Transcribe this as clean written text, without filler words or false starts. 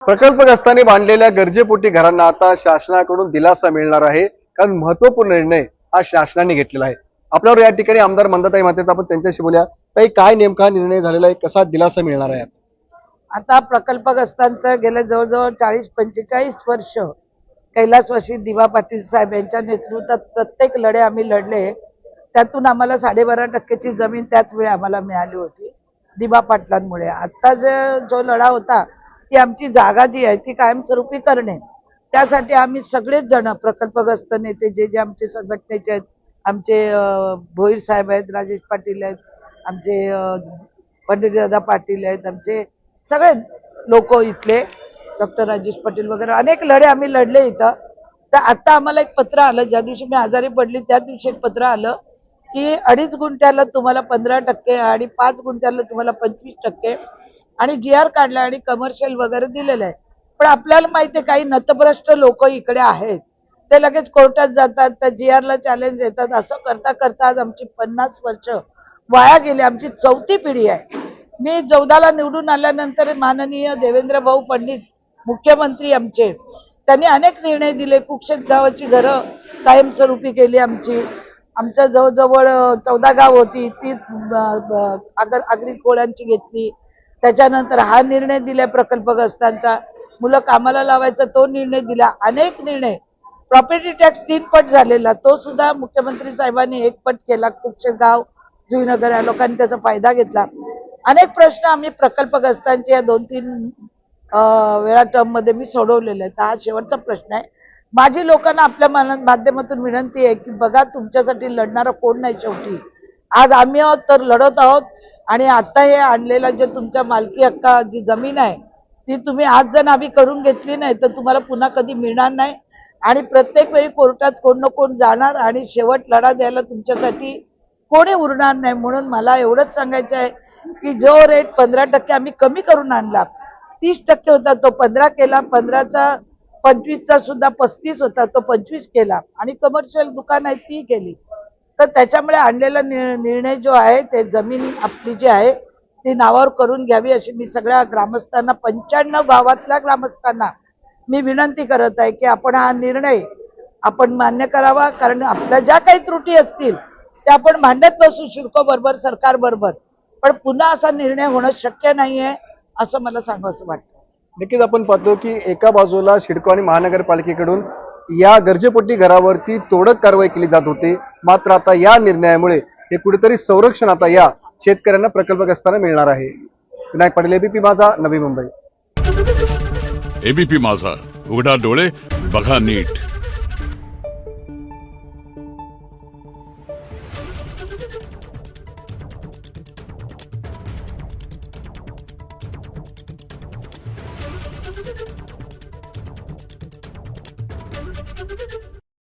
प्रकल्पग्रस्तांनी बांधलेल्या गरजेपोटी घरांना आता शासनाकडून दिलासा मिळणार आहे, कारण महत्वपूर्ण निर्णय हा शासनाने घेतलेला आहे। आपल्यावर या ठिकाणी आमदार मंदाताई मातेत आपण त्यांच्याशी बोलूया। ताई, काय नेमका निर्णय झालेला आहे, कसा दिलासा मिळणार आहे? आता प्रकल्पग्रस्तांचं गेल्या जवळजवळ 40-45 वर्ष कैलासवासी दिवा पाटील साहेब यांच्या नेतृत्वात प्रत्येक लढे आम्ही लढले। त्यातून आम्हाला 12.5% जमीन त्याच वेळी आम्हाला मिळाली होती दिवा पाटलांमुळे। आता जो लढा होता ती आमची जागा जी आहे ती कायमस्वरूपी करणे, त्यासाठी आम्ही सगळेच जण प्रकल्पग्रस्त नेते जे आमचे संघटनेचे आहेत, आमचे भोईर साहेब आहेत, राजेश पाटील आहेत, आमचे पंडितदादा पाटील आहेत, आमचे सगळे लोक इथले डॉक्टर राजेश पाटील वगैरे अनेक लढे आम्ही लढले इथं। तर आता आम्हाला एक पत्र आलं, ज्या दिवशी मी आजारी पडली त्या दिवशी एक पत्र आलं की 2.5 गुंठ्याला तुम्हाला 15% आणि 5 गुंठ्याला तुम्हाला 25% आणि GR काढला आणि कमर्शियल वगैरे दिलेलं आहे। पण आपल्याला माहिती आहे काही नतभ्रष्ट लोक इकडे आहेत, ते लगेच कोर्टात जातात, त्या GR ला चॅलेंज देतात। असं करता करता आज आमची 50 वर्ष वाया गेली, आमची 4थी पिढी आहे। मी 14ला निवडून आल्यानंतर माननीय देवेंद्र भाऊ फडणवीस मुख्यमंत्री आमचे, त्यांनी अनेक निर्णय दिले। कुक्षेत गावाची घरं कायमस्वरूपी केली आमची। आमच्या जवळजवळ 14 गाव होती ती आगरी कोळ्यांची घेतली। त्याच्यानंतर हा निर्णय दिला प्रकल्पग्रस्तांचा, मुलं कामाला लावायचा तो निर्णय दिला। अनेक निर्णय, प्रॉपर्टी टॅक्स 3 पट झालेला तो सुद्धा मुख्यमंत्री साहेबांनी 1 पट केला। कुक्षेत गाव, जुईनगर या लोकांनी त्याचा फायदा घेतला। अनेक प्रश्न आम्ही प्रकल्पग्रस्तांचे या 2-3 वेळा टर्म मध्ये मी सोडवलेले आहेत। हा शेवटचा प्रश्न आहे। माझी लोकांना आपल्या माध्यमातून विनंती आहे की बघा, तुमच्यासाठी लढणारा कोण नाही। शेवटी आज आम्ही आहोत तर लढत आहोत। आणि आता हे आणलेला जे तुमच्या मालकी हक्का जी जमीन आहे ती तुम्ही आज जर आम्ही करून घेतली नाही तर तुम्हाला पुन्हा कधी मिळणार नाही। आणि प्रत्येक वेळी कोर्टात कोण ना कोण जाणार आणि शेवट लढा द्यायला तुमच्यासाठी कोणी उरणार नाही। म्हणून मला एवढंच सांगायचं आहे की जो रेट 15% आम्ही कमी करून आणला, 30% होता तो 15 केला, 15चा 25चा सुद्धा 35 होता तो 25 केला, आणि कमर्शियल दुकान आहे ती केली। तर त्याच्यामुळे आणलेला निर्णय जो आहे ते जमीन आपली जी आहे ती नावावर करून घ्यावी अशी मी सगळ्या ग्रामस्थांना, 95 गावातल्या ग्रामस्थांना मी विनंती करत आहे की आपण हा निर्णय आपण मान्य करावा। कारण आपल्या ज्या काही त्रुटी असतील त्या आपण भांडत बसू शिडको बरोबर, सरकार बरोबर, पण पुन्हा असा निर्णय होणं शक्य नाहीये असं मला सांगावंसं वाटतं। नक्कीच आपण पाहतो की एका बाजूला सिडको आणि महानगरपालिकेकडून या गरजेपोटी घरावरती तोडक कारवाई केली जात होती, मात्र आता या निर्णयामुळे हे कुठेतरी संरक्षण आता या शेतकऱ्यांना प्रकल्पग्रस्तांना मिळणार आहे। विनायक पाटील, ABP माझा, नवी मुंबई। ABP माझा, उघडा डोळे बघा नीट।